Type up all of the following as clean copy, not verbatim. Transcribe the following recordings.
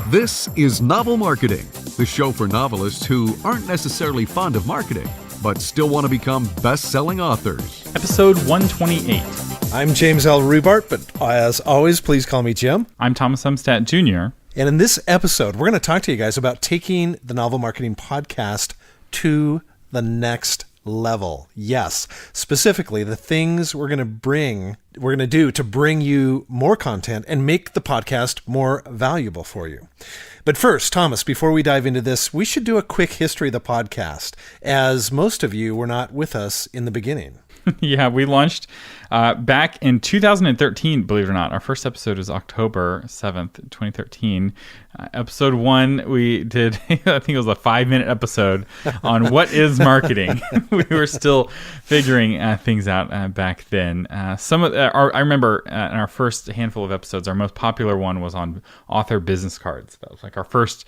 This is Novel Marketing, the show for novelists who aren't necessarily fond of marketing, but still want to become best-selling authors. Episode 128. I'm James L. Rubart, but as always, please call me Jim. I'm Thomas Umstadt Jr. And in this episode, we're going to talk to you guys about taking the Novel Marketing Podcast to the next level. Yes, specifically the things we're going to do to bring you more content and make the podcast more valuable for you. But first, Thomas, before we dive into this, we should do a quick history of the podcast, as most of you were not with us in the beginning. Yeah, we launched back in 2013, believe it or not. Our first episode was October 7th, 2013. Episode 1, we did, I think it was a 5-minute episode on what is marketing. We were still figuring things out back then. I remember in our first handful of episodes, our most popular one was on author business cards. That was like our first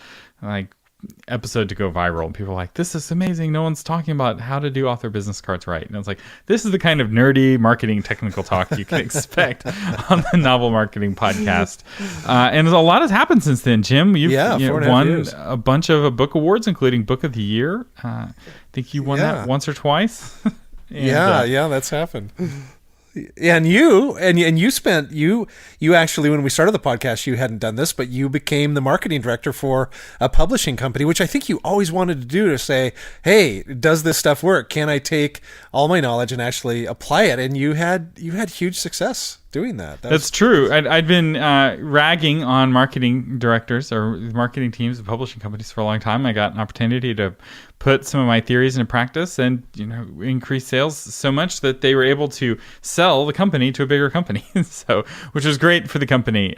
episode to go viral. People were like, this is amazing. No one's talking about how to do author business cards right. And I was like, this is the kind of nerdy marketing technical talk you can expect on the Novel Marketing Podcast. And a lot has happened since then, Jim. You've won a bunch of book awards, including Book of the Year. I think you won that once or twice. And, that's happened. And you actually, when we started the podcast, you hadn't done this, but you became the marketing director for a publishing company, which I think you always wanted to do, to say, hey, does this stuff work? Can I take all my knowledge and actually apply it? And you had huge success doing that. That's true. I'd been ragging on marketing directors or marketing teams of publishing companies for a long time. I got an opportunity to put some of my theories into practice and increase sales so much that they were able to sell the company to a bigger company. So, which was great for the company,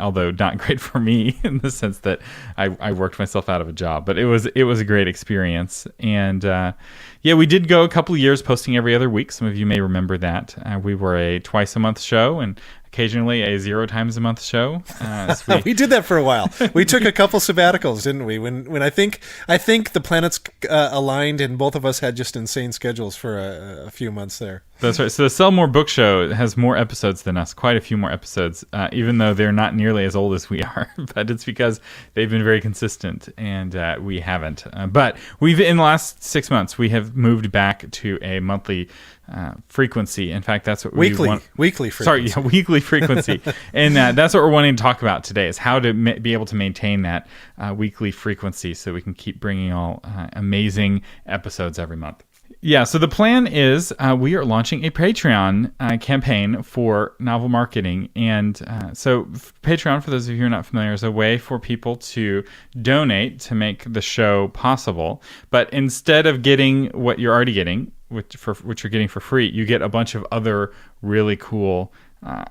although not great for me in the sense that I worked myself out of a job. But it was a great experience. And we did go a couple of years posting every other week. Some of you may remember that. We were a twice a month show and occasionally a 0 times a month show. We did that for a while. We took a couple sabbaticals, didn't we? When I think the planets aligned and both of us had just insane schedules for a few months there. That's right. So the Sell More Book Show has more episodes than us, quite a few more episodes, even though they're not nearly as old as we are. But it's because they've been very consistent and we haven't. But in the last 6 months, we have moved back to a monthly frequency. In fact, that's what weekly frequency. Sorry, weekly frequency. And that's what we're wanting to talk about today, is how to be able to maintain that weekly frequency so we can keep bringing all amazing episodes every month. Yeah, so the plan is we are launching a Patreon campaign for novel marketing. And so Patreon, for those of you who are not familiar, is a way for people to donate to make the show possible. But instead of getting what you're already getting, which you're getting for free, you get a bunch of other really cool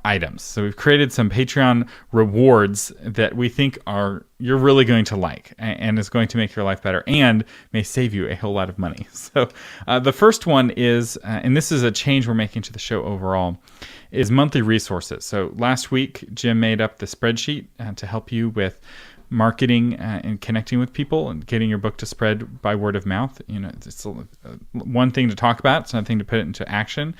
items. So we've created some Patreon rewards that we think you're really going to like and is going to make your life better and may save you a whole lot of money. So the first one is, and this is a change we're making to the show overall, is monthly resources. So last week, Jim made up the spreadsheet to help you with marketing and connecting with people and getting your book to spread by word of mouth. It's one thing to talk about, it's another thing to put it into action.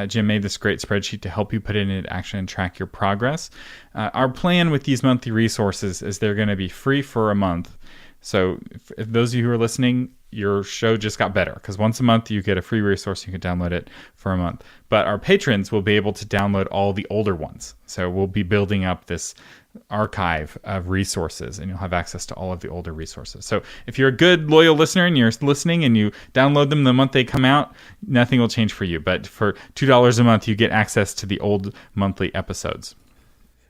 Jim made this great spreadsheet to help you put it into action and track your progress. Our plan with these monthly resources is they're going to be free for a month. So if those of you who are listening, your show just got better, because once a month you get a free resource. You can download it for a month. But our patrons will be able to download all the older ones. So we'll be building up this archive of resources, and you'll have access to all of the older resources. So if you're a good, loyal listener and you're listening and you download them the month they come out, nothing will change for you. But for $2 a month, you get access to the old monthly episodes.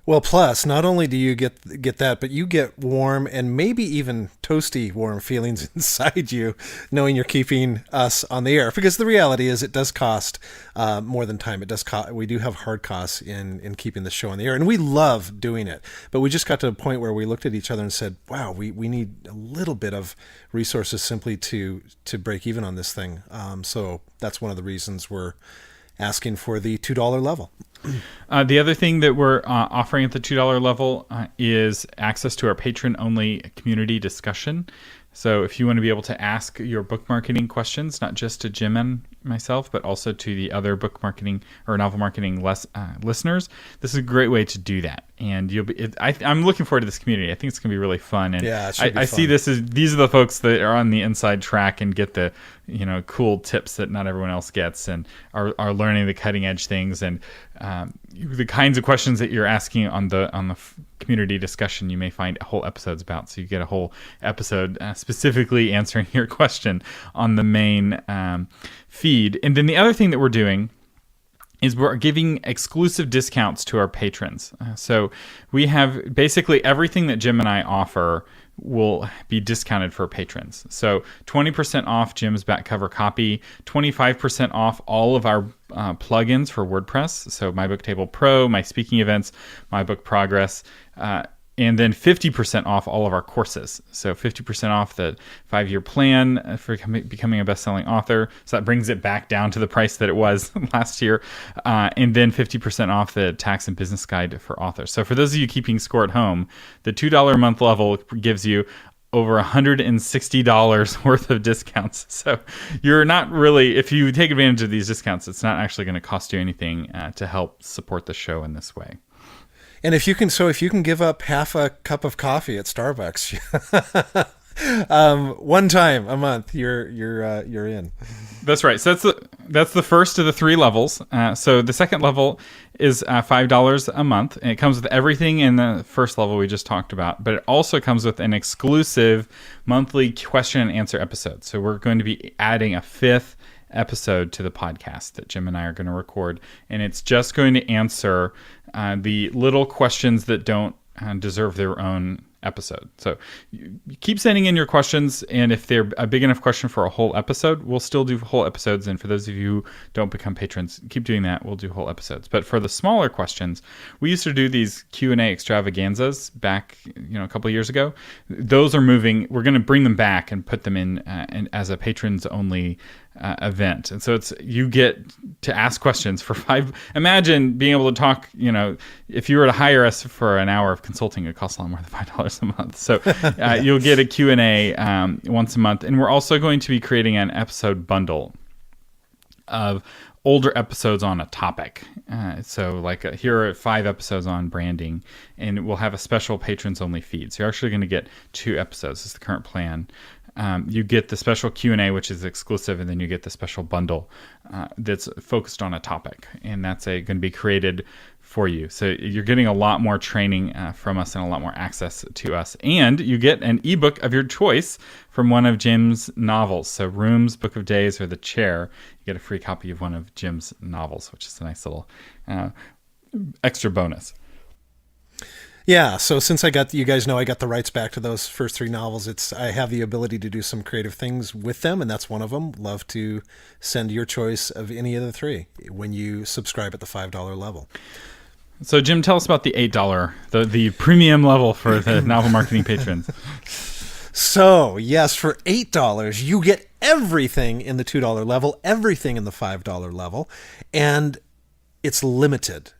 Well, plus, not only do you get that, but you get warm and maybe even toasty warm feelings inside you, knowing you're keeping us on the air. Because the reality is, it does cost more than time. It does cost. We do have hard costs in keeping the show on the air, and we love doing it. But we just got to a point where we looked at each other and said, "Wow, we need a little bit of resources simply to break even on this thing." So that's one of the reasons we're asking for the $2 level. The other thing that we're offering at the $2 level is access to our patron-only community discussion. So if you want to be able to ask your book marketing questions, not just to Jim and myself, but also to the other book marketing or novel marketing listeners, this is a great way to do that. And I'm looking forward to this community. I think it's going to be really fun. And yeah, it should be I fun. see this as these are the folks that are on the inside track and get the cool tips that not everyone else gets, and are learning the cutting edge things, and the kinds of questions that you're asking on the community discussion. You may find whole episodes about, so you get a whole episode specifically answering your question on the main feed. And then the other thing that we're doing is we're giving exclusive discounts to our patrons. So we have basically everything that Jim and I offer will be discounted for patrons. So 20% off Jim's back cover copy, 25% off all of our plugins for WordPress. So My Book Table Pro, My Speaking Events, My Book Progress, and then 50% off all of our courses. So 50% off the 5-year plan for becoming a best-selling author. So that brings it back down to the price that it was last year. And then 50% off the tax and business guide for authors. So for those of you keeping score at home, the $2 a month level gives you over $160 worth of discounts. So you're not really, if you take advantage of these discounts, it's not actually going to cost you anything to help support the show in this way. And if you can give up half a cup of coffee at Starbucks, one time a month, you're in. That's right. So that's the first of the 3 levels. So the second level is $5 a month, and it comes with everything in the first level we just talked about. But it also comes with an exclusive monthly question and answer episode. So we're going to be adding a 5th episode to the podcast that Jim and I are going to record, and it's just going to answer the little questions that don't deserve their own episode. So you keep sending in your questions, and if they're a big enough question for a whole episode, we'll still do whole episodes. And for those of you who don't become patrons, keep doing that. We'll do whole episodes. But for the smaller questions, we used to do these Q&A extravaganzas back a couple of years ago. Those are moving. We're going to bring them back and put them in as a patrons only event. And so it's, you get to ask questions for $5. Imagine being able to talk, if you were to hire us for an hour of consulting, it costs a lot more than $5 a month. So you'll get a Q&A once a month. And we're also going to be creating an episode bundle of older episodes on a topic. So here are 5 episodes on branding, and we'll have a special patrons only feed. So you're actually going to get 2 episodes. This is the current plan. You get the special Q&A, which is exclusive, and then you get the special bundle that's focused on a topic, and that's going to be created for you. So you're getting a lot more training from us and a lot more access to us, and you get an ebook of your choice from one of Jim's novels. So Rooms, Book of Days, or The Chair. You get a free copy of one of Jim's novels, which is a nice little extra bonus. Yeah, so since I got the rights back to those first 3 novels, I have the ability to do some creative things with them, and that's one of them. Love to send your choice of any of the 3 when you subscribe at the $5 level. So Jim, tell us about the $8, the premium level for the novel marketing patrons. So yes, for $8, you get everything in the $2 level, everything in the $5 level, and it's limited.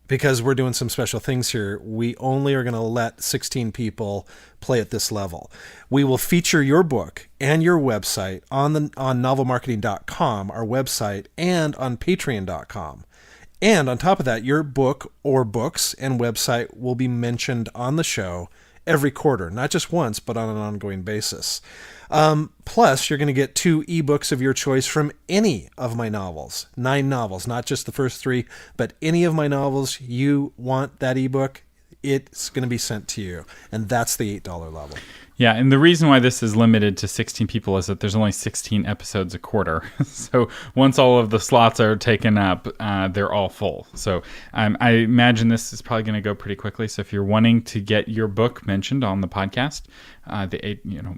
Because we're doing some special things here, we only are going to let 16 people play at this level. We will feature your book and your website on novelmarketing.com, our website, and on patreon.com. And on top of that, your book or books and website will be mentioned on the show every quarter, not just once, but on an ongoing basis. Plus, you're going to get 2 ebooks of your choice from any of my novels. 9 novels, not just the first 3, but any of my novels. You want that ebook, it's going to be sent to you. And that's the $8 level. Yeah, and the reason why this is limited to 16 people is that there's only 16 episodes a quarter. So once all of the slots are taken up, they're all full. So I imagine this is probably going to go pretty quickly. So if you're wanting to get your book mentioned on the podcast,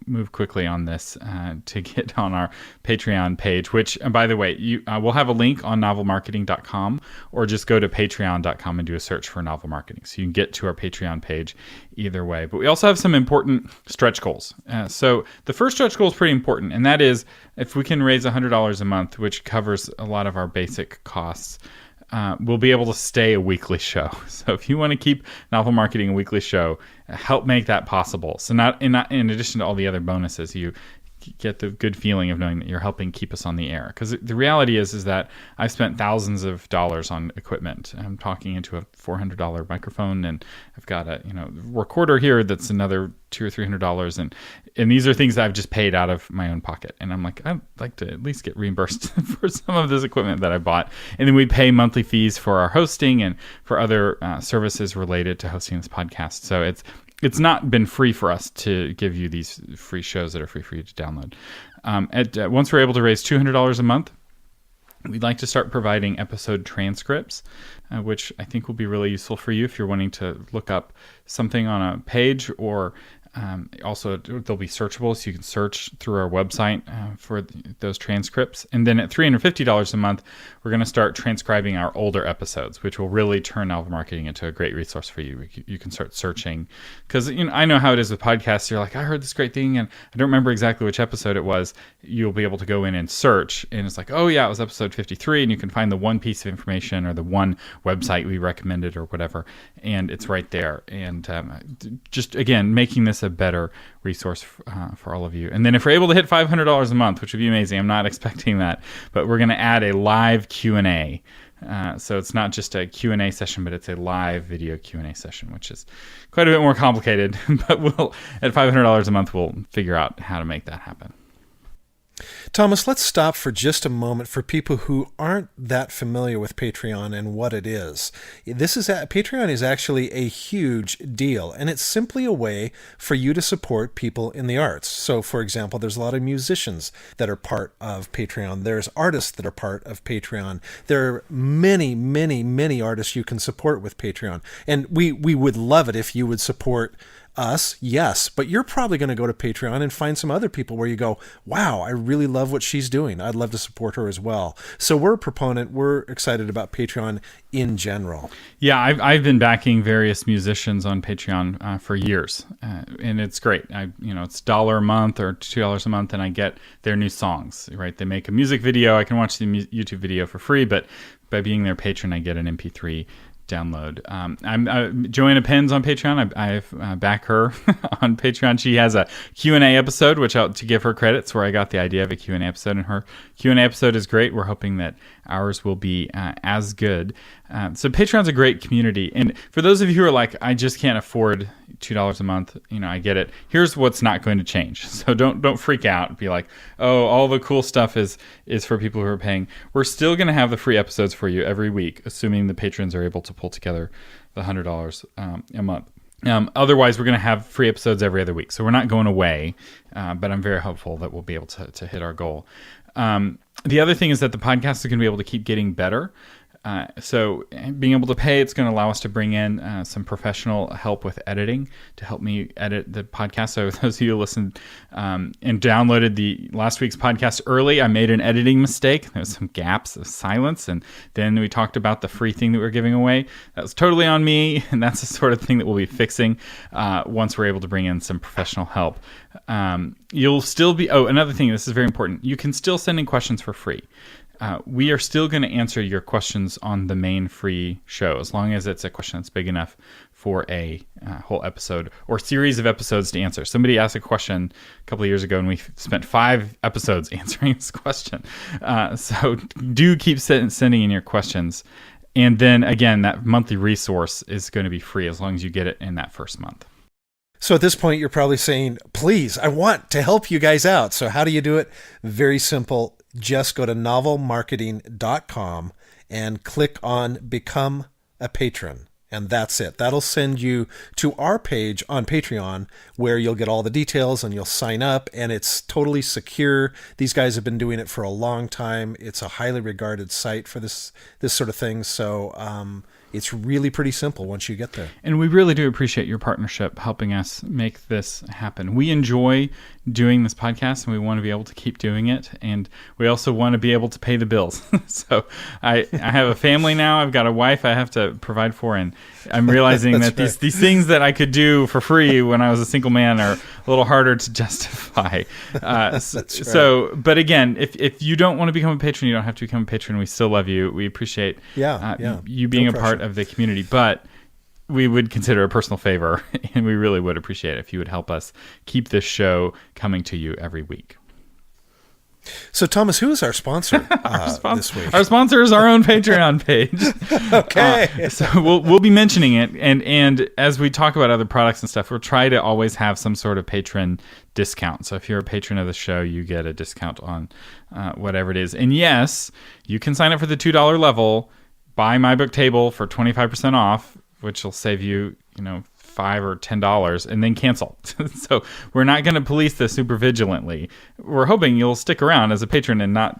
move quickly on this to get on our Patreon page, which, by the way, we'll have a link on novelmarketing.com, or just go to patreon.com and do a search for novel marketing. So you can get to our Patreon page either way. But we also have some important stretch goals. So the first stretch goal is pretty important, and that is if we can raise $100 a month, which covers a lot of our basic costs, we'll be able to stay a weekly show. So if you want to keep Novel Marketing a weekly show, help make that possible. So not in addition to all the other bonuses, you get the good feeling of knowing that you're helping keep us on the air. Because the reality is that I've spent thousands of dollars on equipment. I'm talking into a $400 microphone, and I've got a recorder here that's another $200 or $300, and these are things that I've just paid out of my own pocket. And I'm like, I'd like to at least get reimbursed for some of this equipment that I bought. And then we pay monthly fees for our hosting and for other services related to hosting this podcast. So it's not been free for us to give you these free shows that are free for you to download. Once we're able to raise $200 a month, we'd like to start providing episode transcripts, which I think will be really useful for you if you're wanting to look up something on a page, or also they'll be searchable, so you can search through our website for those transcripts. And then at $350 a month, we're going to start transcribing our older episodes, which will really turn Novel Marketing into a great resource for you. You can start searching, because I know how it is with podcasts. You're like, I heard this great thing and I don't remember exactly which episode it was. You'll be able to go in and search, and it's like, oh yeah, it was episode 53, and you can find the one piece of information or the one website we recommended or whatever, and it's right there. And just again, making this a better resource for all of you. And then if we're able to hit $500 a month, which would be amazing, I'm not expecting that, but we're going to add a live Q&A. So it's not just a Q&A session, but it's a live video Q&A session, which is quite a bit more complicated. But at $500 a month, we'll figure out how to make that happen. Thomas, let's stop for just a moment for people who aren't that familiar with Patreon and what it is. Patreon is actually a huge deal, and it's simply a way for you to support people in the arts. So, for example, there's a lot of musicians that are part of Patreon. There's artists that are part of Patreon. There are many, many, many artists you can support with Patreon. And we would love it if you would support us, yes, but you're probably going to go to Patreon and find some other people where you go, wow, I really love what she's doing. I'd love to support her as well. So we're a proponent. We're excited about Patreon in general. Yeah, I've been backing various musicians on Patreon for years, and it's great. It's $1 a month or $2 a month, and I get their new songs. Right? They make a music video. I can watch the YouTube video for free, but by being their patron, I get an MP3 download. I'm Joanna Penn's on Patreon. I back her on Patreon. She has a Q&A episode, which to give her credits, where I got the idea of a Q&A episode, and her Q&A episode is great. We're hoping that ours will be as good. So Patreon's a great community. And for those of you who are like, I just can't afford $2 a month, I get it. Here's what's not going to change. So don't freak out and be like, oh, all the cool stuff is for people who are paying. We're still going to have the free episodes for you every week, assuming the patrons are able to pull together the $100 a month. Otherwise, we're going to have free episodes every other week. So we're not going away, but I'm very hopeful that we'll be able to hit our goal. The other thing is that the podcast is going to be able to keep getting better. So being able to pay, it's going to allow us to bring in some professional help with editing to help me edit the podcast. So those of you who listened and downloaded the last week's podcast early, I made an editing mistake. There was some gaps of silence. And then we talked about the free thing that we're giving away. That was totally on me. And that's the sort of thing that we'll be fixing once we're able to bring in some professional help. You'll still be, another thing, this is very important. You can still send in questions for free. We are still going to answer your questions on the main free show, as long as it's a question that's big enough for a whole episode or series of episodes to answer. Somebody asked a question a couple of years ago, and we spent 5 episodes answering this question. So do keep sending in your questions. And then, again, that monthly resource is going to be free as long as you get it in that first month. So at this point, you're probably saying, please, I want to help you guys out. So how do you do it? Very simple. Just go to novelmarketing.com and click on Become a Patron. And that's it. That'll send you to our page on Patreon, where you'll get all the details and you'll sign up, and it's totally secure. These guys have been doing it for a long time. It's a highly regarded site for this sort of thing. So it's really pretty simple once you get there. And we really do appreciate your partnership helping us make this happen. We enjoy doing this podcast, and we want to be able to keep doing it. And we also want to be able to pay the bills. So I have a family now. I've got a wife I have to provide for. And I'm realizing that these things that I could do for free when I was a single man are a little harder to justify. That's right. So, but again, if you don't want to become a patron, you don't have to become a patron. We still love you. We appreciate you being a part of the community, but we would consider a personal favor, and we really would appreciate it if you would help us keep this show coming to you every week. So, Thomas, who is our sponsor this week? Our sponsor is our own Patreon page. Okay. So we'll be mentioning it, and as we talk about other products and stuff, we'll try to always have some sort of patron discount. So if you're a patron of the show, you get a discount on whatever it is. And yes, you can sign up for the $2 level, buy My Book Table for 25% off, which will save you, $5 or $10, and then cancel. So we're not going to police this super vigilantly. We're hoping you'll stick around as a patron and not,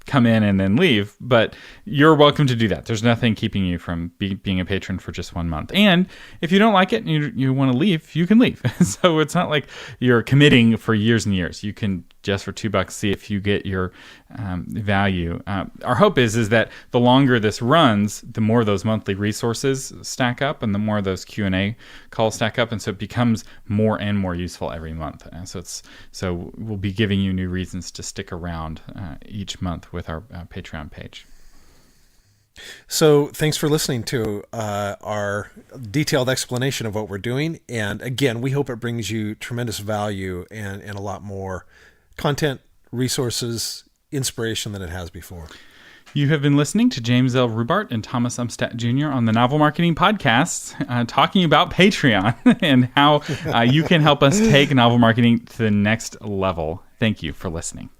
come in and then leave, but you're welcome to do that. There's nothing keeping you from being a patron for just 1 month. And if you don't like it and you want to leave, you can leave. So it's not like you're committing for years and years. You can just for $2 see if you get your value. Our hope is that the longer this runs, the more those monthly resources stack up and the more those Q&A calls stack up, and so it becomes more and more useful every month. So we'll be giving you new reasons to stick around each month with our Patreon page. So thanks for listening to our detailed explanation of what we're doing. And again, we hope it brings you tremendous value and a lot more content, resources, inspiration than it has before. You have been listening to James L. Rubart and Thomas Umstattd Jr. on the Novel Marketing Podcast, talking about Patreon and how you can help us take novel marketing to the next level. Thank you for listening.